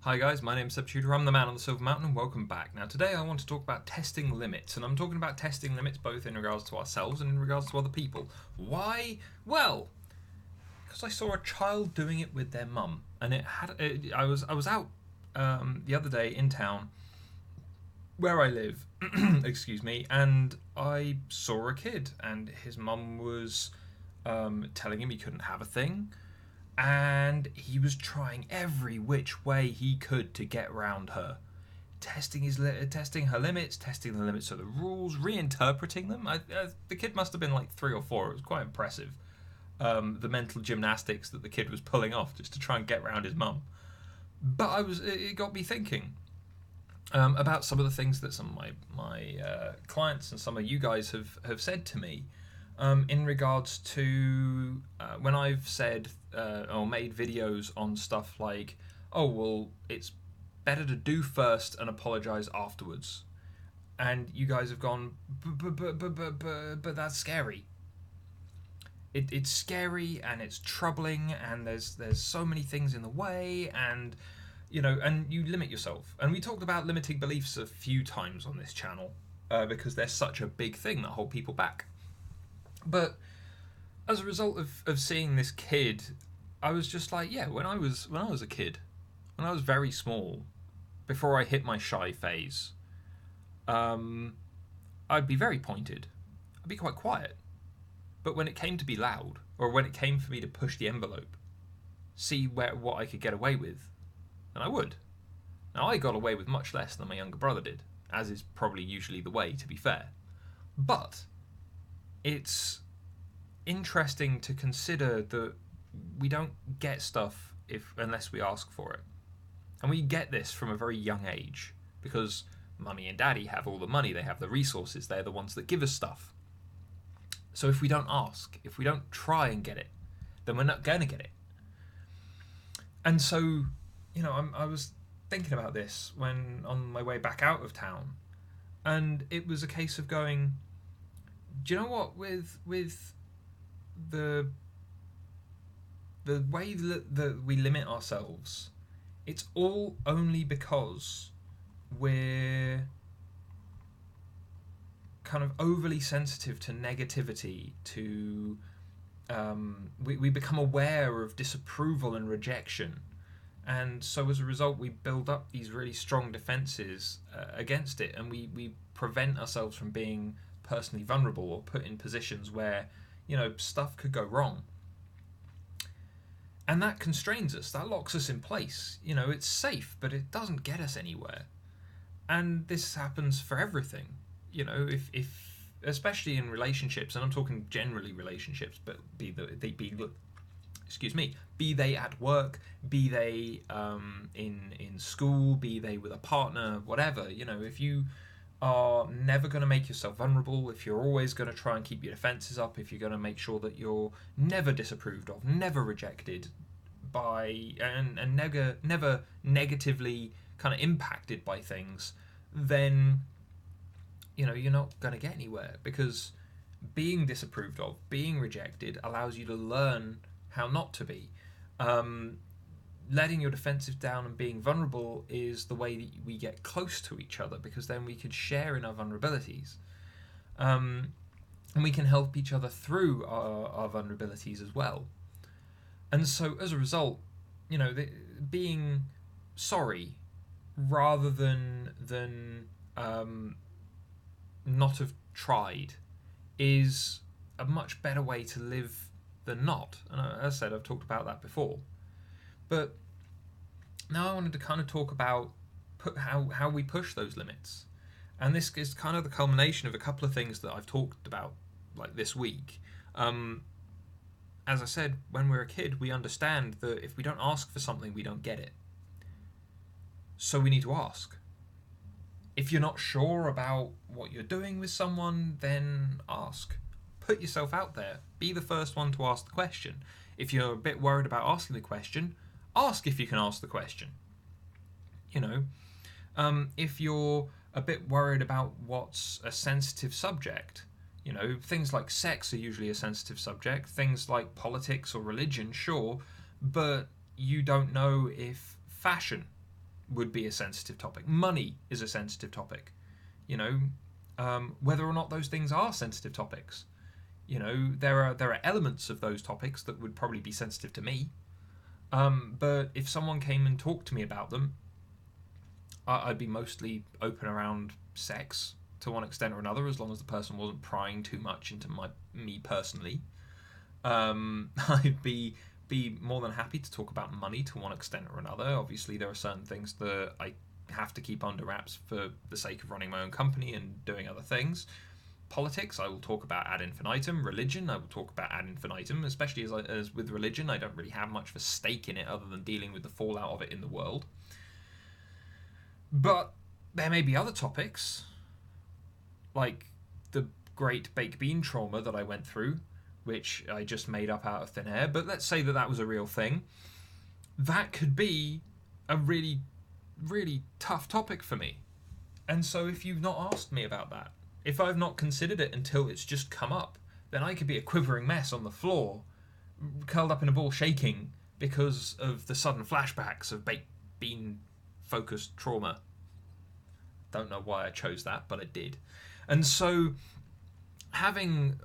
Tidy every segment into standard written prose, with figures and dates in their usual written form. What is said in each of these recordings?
Hi guys, my name's Seb Tudor, I'm the man on the Silver Mountain, and welcome back. Now today I want to talk about testing limits, and I'm talking about testing limits both in regards to ourselves and in regards to other people. Why? Well, because I saw a child doing it with their mum, and I was out the other day in town where I live, excuse me, and I saw a kid, and his mum was telling him he couldn't have a thing, and he was trying every which way he could to get round her, testing her limits, testing the limits of the rules, reinterpreting them. The kid must have been like 3 or 4. It was quite impressive. The mental gymnastics that the kid was pulling off just to try and get round his mum. But it got me thinking about some of the things that some of my clients and some of you guys have said to me in regards to when I've said or made videos on stuff like, oh, well, it's better to do first and apologize afterwards. And you guys have gone, but that's scary. It's scary and it's troubling, and there's so many things in the way, and and you limit yourself. And we talked about limiting beliefs a few times on this channel because they're such a big thing that hold people back. But as a result of seeing this kid, I was just like, yeah, when I was a kid, when I was very small, before I hit my shy phase, I'd be very pointed. I'd be quite quiet. But when it came to be loud, or when it came for me to push the envelope, see what I could get away with, then I would. Now, I got away with much less than my younger brother did, as is probably usually the way, to be fair. But it's interesting to consider that we don't get stuff unless we ask for it. And we get this from a very young age, because mummy and daddy have all the money, they have the resources, they're the ones that give us stuff. So if we don't ask, if we don't try and get it, then we're not going to get it. And so, I was thinking about this when on my way back out of town, and it was a case of going, do you know what, with the way that we limit ourselves, it's all only because we're kind of overly sensitive to negativity, to we become aware of disapproval and rejection, and so as a result we build up these really strong defenses against it, and we prevent ourselves from being personally vulnerable or put in positions where stuff could go wrong. And that constrains us, that locks us in place. It's safe, but it doesn't get us anywhere. And this happens for everything. If especially in relationships, and I'm talking generally relationships, but be they at work, be they in school, be they with a partner, whatever. If you are never going to make yourself vulnerable, if you're always going to try and keep your defenses up, if you're going to make sure that you're never disapproved of, never rejected by, and never negatively kind of impacted by things, then you're not going to get anywhere, because being disapproved of, being rejected, allows you to learn how not to be. Letting your defensive down and being vulnerable is the way that we get close to each other, because then we can share in our vulnerabilities, and we can help each other through our vulnerabilities as well. And so as a result, being sorry rather than not have tried is a much better way to live than not. And as I said, I've talked about that before. But now I wanted to kind of talk about how we push those limits. And this is kind of the culmination of a couple of things that I've talked about like this week. As I said, when we're a kid, we understand that if we don't ask for something, we don't get it. So we need to ask. If you're not sure about what you're doing with someone, then ask. Put yourself out there. Be the first one to ask the question. If you're a bit worried about asking the question, ask if you can ask the question. If you're a bit worried about what's a sensitive subject, things like sex are usually a sensitive subject. Things like politics or religion, sure, but you don't know if fashion would be a sensitive topic. Money is a sensitive topic. You know, whether or not those things are sensitive topics. You know, there are elements of those topics that would probably be sensitive to me. But if someone came and talked to me about them, I'd be mostly open around sex to one extent or another, as long as the person wasn't prying too much into me personally. I'd be more than happy to talk about money to one extent or another. Obviously, there are certain things that I have to keep under wraps for the sake of running my own company and doing other things. Politics, I will talk about ad infinitum. Religion, I will talk about ad infinitum, especially as with religion, I don't really have much of a stake in it other than dealing with the fallout of it in the world. But there may be other topics, like the great baked bean trauma that I went through, which I just made up out of thin air, but let's say that was a real thing. That could be a really, really tough topic for me. And so if you've not asked me about that, if I've not considered it until it's just come up, then I could be a quivering mess on the floor, curled up in a ball shaking because of the sudden flashbacks of baked bean focused trauma. Don't know why I chose that, but I did. And so having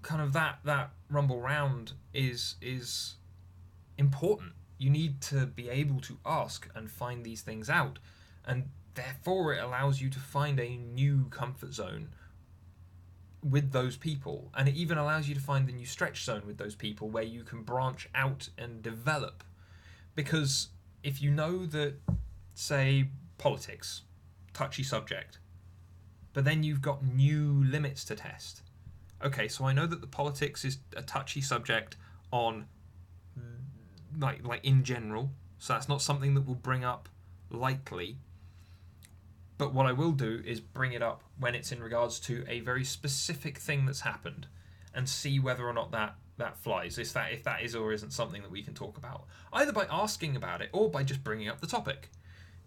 kind of that rumble round is important. You need to be able to ask and find these things out, and therefore it allows you to find a new comfort zone with those people, and it even allows you to find the new stretch zone with those people where you can branch out and develop. Because if you know that, say, politics, touchy subject, but then you've got new limits to test. Okay, so I know that the politics is a touchy subject on like in general, so that's not something that will bring up lightly. But what I will do is bring it up when it's in regards to a very specific thing that's happened, and see whether or not that flies, if that is or isn't something that we can talk about, either by asking about it or by just bringing up the topic.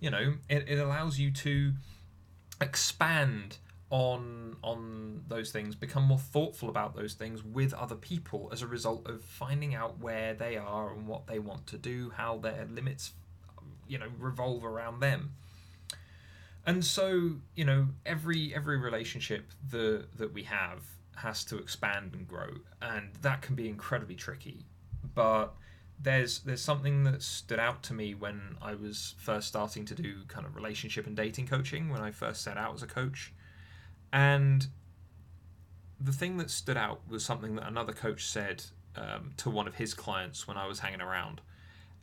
You know, it allows you to expand on those things, become more thoughtful about those things with other people as a result of finding out where they are and what they want to do, how their limits, you know, revolve around them. And so, you know, every relationship that we have has to expand and grow, and that can be incredibly tricky. But there's something that stood out to me when I was first starting to do kind of relationship and dating coaching, when I first set out as a coach. And the thing that stood out was something that another coach said to one of his clients when I was hanging around.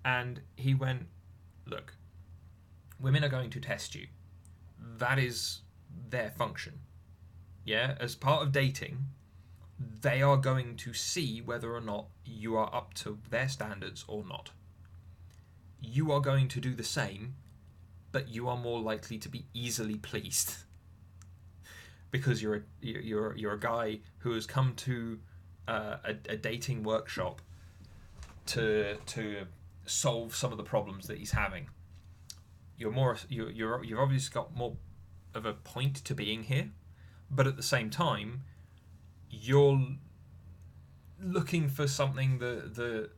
And he went, look, women are going to test you. That is their function. Yeah, as part of dating, they are going to see whether or not you are up to their standards or not. You are going to do the same, but you are more likely to be easily pleased because you're a guy who has come to a dating workshop to solve some of the problems that he's having. You've obviously got more of a point to being here, but at the same time, you're looking for something that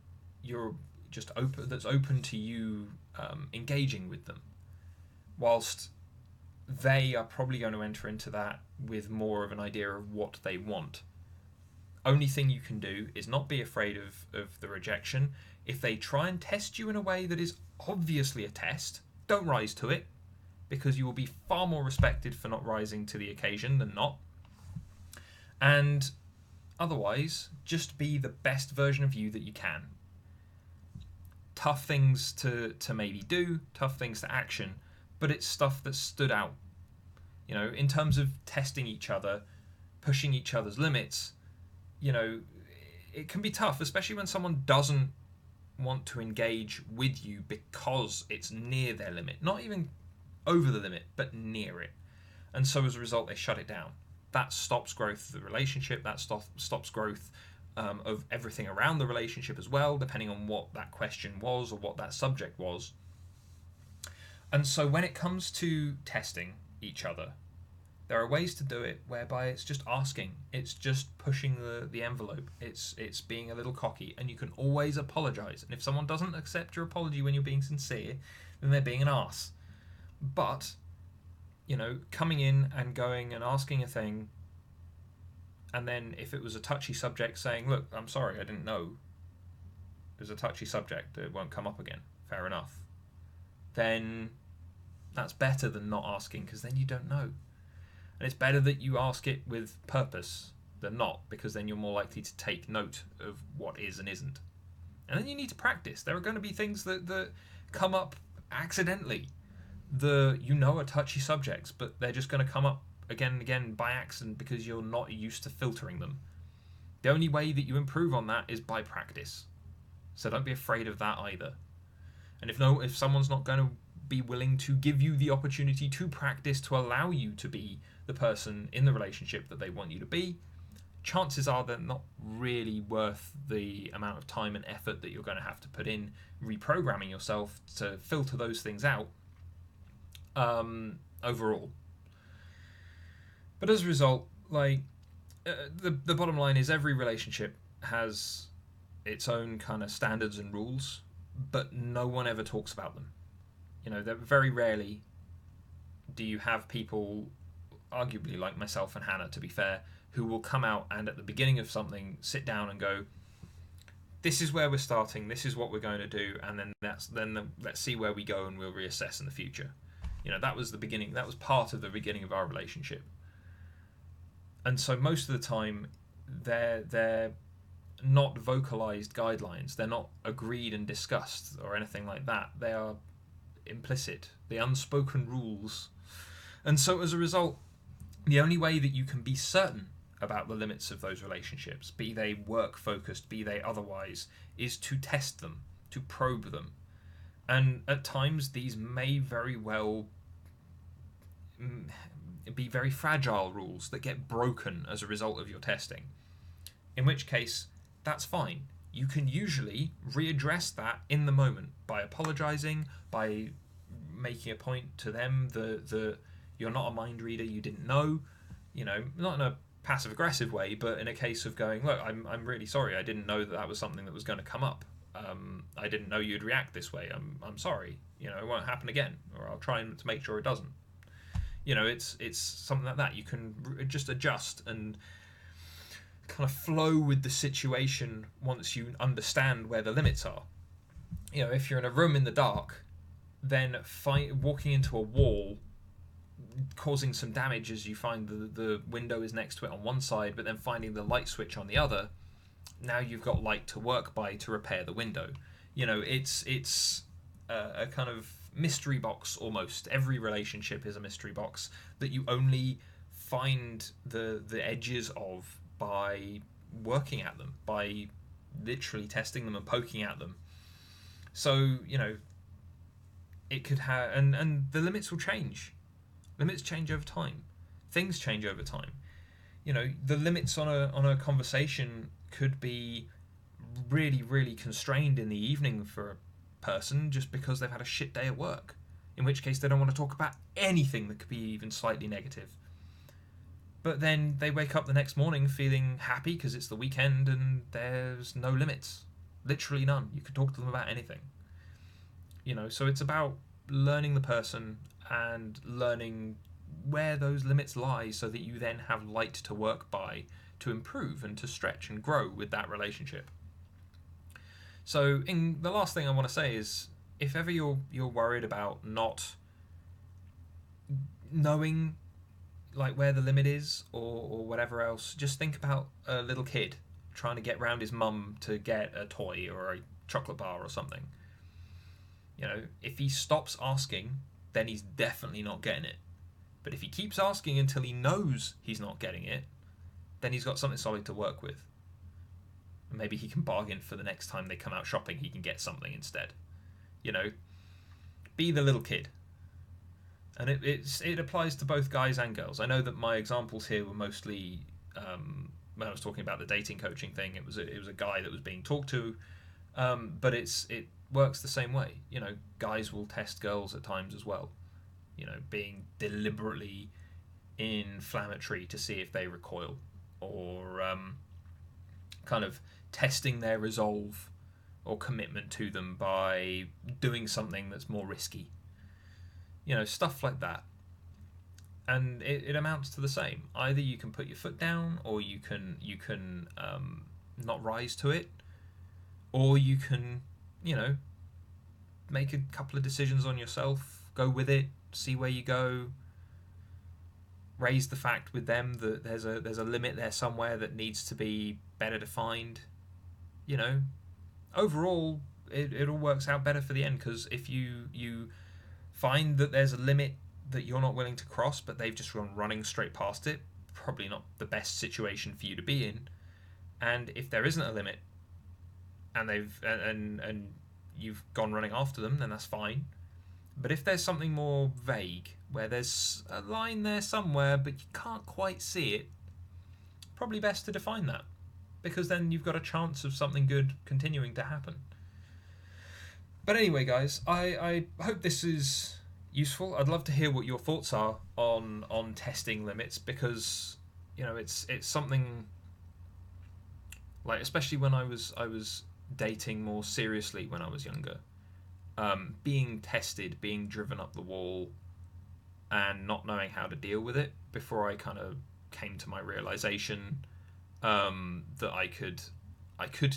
you're just that's open to you engaging with them, whilst they are probably going to enter into that with more of an idea of what they want. Only thing you can do is not be afraid of the rejection. If they try and test you in a way that is obviously a test, don't rise to it, because you will be far more respected for not rising to the occasion than not. And otherwise, just be the best version of you that you can. Tough things to maybe do, tough things to action, but it's stuff that stood out. You know, in terms of testing each other, pushing each other's limits, you know, it can be tough, especially when someone doesn't want to engage with you because it's near their limit. Not even over the limit, but near it. And so as a result, they shut it down. That stops growth of the relationship, that stops growth of everything around the relationship as well, depending on what that question was or what that subject was. And so when it comes to testing each other, there are ways to do it whereby it's just asking, it's just pushing the envelope, it's being a little cocky, and you can always apologize. And if someone doesn't accept your apology when you're being sincere, then they're being an arse. But, coming in and going and asking a thing, and then if it was a touchy subject, saying, look, I'm sorry, I didn't know. It was a touchy subject, it won't come up again. Fair enough. Then that's better than not asking, because then you don't know. And it's better that you ask it with purpose than not, because then you're more likely to take note of what is and isn't. And then you need to practice. There are going to be things that come up accidentally. Are touchy subjects, but they're just going to come up again and again by accident because you're not used to filtering them. The only way that you improve on that is by practice. So don't be afraid of that either. And if someone's not going to be willing to give you the opportunity to practice, to allow you to be the person in the relationship that they want you to be, chances are they're not really worth the amount of time and effort that you're going to have to put in reprogramming yourself to filter those things out overall. But as a result, the bottom line is every relationship has its own kind of standards and rules, but no one ever talks about them. That very rarely do you have people, arguably like myself and Hannah, to be fair, who will come out and at the beginning of something sit down and go, this is where we're starting, this is what we're going to do, and then let's see where we go and we'll reassess in the future. That was the beginning. That was part of the beginning of our relationship. And so most of the time, they're not vocalized guidelines. They're not agreed and discussed or anything like that. They are implicit, the unspoken rules. And so as a result, the only way that you can be certain about the limits of those relationships, be they work focused, be they otherwise, is to test them, to probe them. And at times these may very well be very fragile rules that get broken as a result of your testing. In which case, that's fine. You can usually readdress that in the moment by apologizing, by making a point to them that you're not a mind reader, you didn't know, not in a passive aggressive way, but in a case of going, look, I'm really sorry, I didn't know that was something that was going to come up. I didn't know you'd react this way. I'm sorry. It won't happen again, or I'll try to make sure it doesn't. It's something like that. You can just adjust and kind of flow with the situation once you understand where the limits are. If you're in a room in the dark, then walking into a wall, causing some damage as you find the window is next to it on one side, but then finding the light switch on the other, now you've got light to work by to repair the window. It's a kind of mystery box almost. Every relationship is a mystery box that you only find the edges of by working at them, by literally testing them and poking at them. So, it could have, and the limits will change. Limits change over time. Things change over time. The limits on a conversation could be really, really constrained in the evening for a person just because they've had a shit day at work. In which case they don't want to talk about anything that could be even slightly negative. But then they wake up the next morning feeling happy because it's the weekend and there's no limits. Literally none. You could talk to them about anything. So it's about learning the person and learning where those limits lie so that you then have light to work by to improve and to stretch and grow with that relationship. So the last thing I want to say is, if ever you're worried about not knowing where the limit is or whatever else, just think about a little kid trying to get round his mum to get a toy or a chocolate bar or something. If he stops asking, then he's definitely not getting it. But if he keeps asking until he knows he's not getting it, then he's got something solid to work with. And maybe he can bargain for the next time they come out shopping, he can get something instead. Be the little kid. And it applies to both guys and girls. I know that my examples here were mostly, when I was talking about the dating coaching thing, it was a guy that was being talked to, but it works the same way. Guys will test girls at times as well. Being deliberately inflammatory to see if they recoil, or kind of testing their resolve or commitment to them by doing something that's more risky. You know, stuff like that. And it amounts to the same. Either you can put your foot down, or you can not rise to it, or you can, you know, make a couple of decisions on yourself, go with it, see where you go, raise the fact with them that there's a limit there somewhere that needs to be better defined. You know, overall, it all works out better for the end, because if you find that there's a limit that you're not willing to cross, but they've just gone running straight past it, probably not the best situation for you to be in. And if there isn't a limit, and and you've gone running after them, then that's fine. But if there's something more vague, where there's a line there somewhere, but you can't quite see it, probably best to define that, because then you've got a chance of something good continuing to happen. But anyway, guys, I hope this is useful. I'd love to hear what your thoughts are on testing limits, because, you know, it's something, like, especially when I was dating more seriously when I was younger, being tested, being driven up the wall, and not knowing how to deal with it before I kind of came to my realization that I could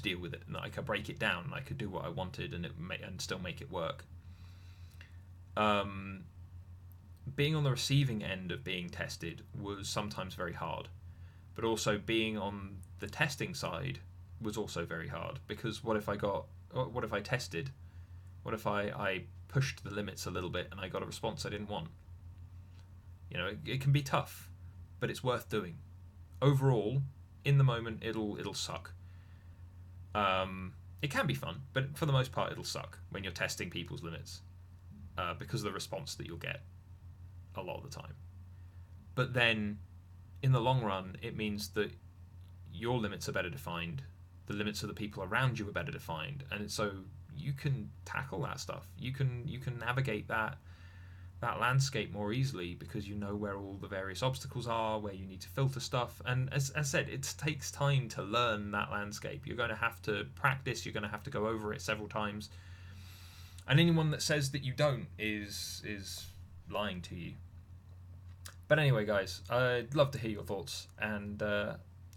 deal with it, and that I could break it down, and I could do what I wanted, and still make it work. Being on the receiving end of being tested was sometimes very hard, but also being on the testing side was also very hard, because what if I tested? What if I pushed the limits a little bit and I got a response I didn't want? You know, it can be tough, but it's worth doing. Overall, in the moment, it'll suck. It can be fun, but for the most part, it'll suck when you're testing people's limits, because of the response that you'll get a lot of the time. But then, in the long run, it means that your limits are better defined, the limits of the people around you are better defined, and so you can tackle that stuff. You can navigate that landscape more easily, because you know where all the various obstacles are, where you need to filter stuff. And as I said, it takes time to learn that landscape. You're going to have to practice, you're going to have to go over it several times. And anyone that says that you don't is lying to you. But anyway, guys, I'd love to hear your thoughts, and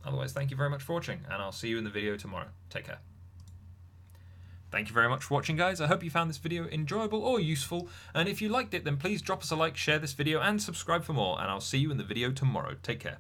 otherwise, thank you very much for watching, and I'll see you in the video tomorrow. Take care. Thank you very much for watching, guys. I hope you found this video enjoyable or useful, and if you liked it, then please drop us a like, share this video, and subscribe for more, and I'll see you in the video tomorrow. Take care.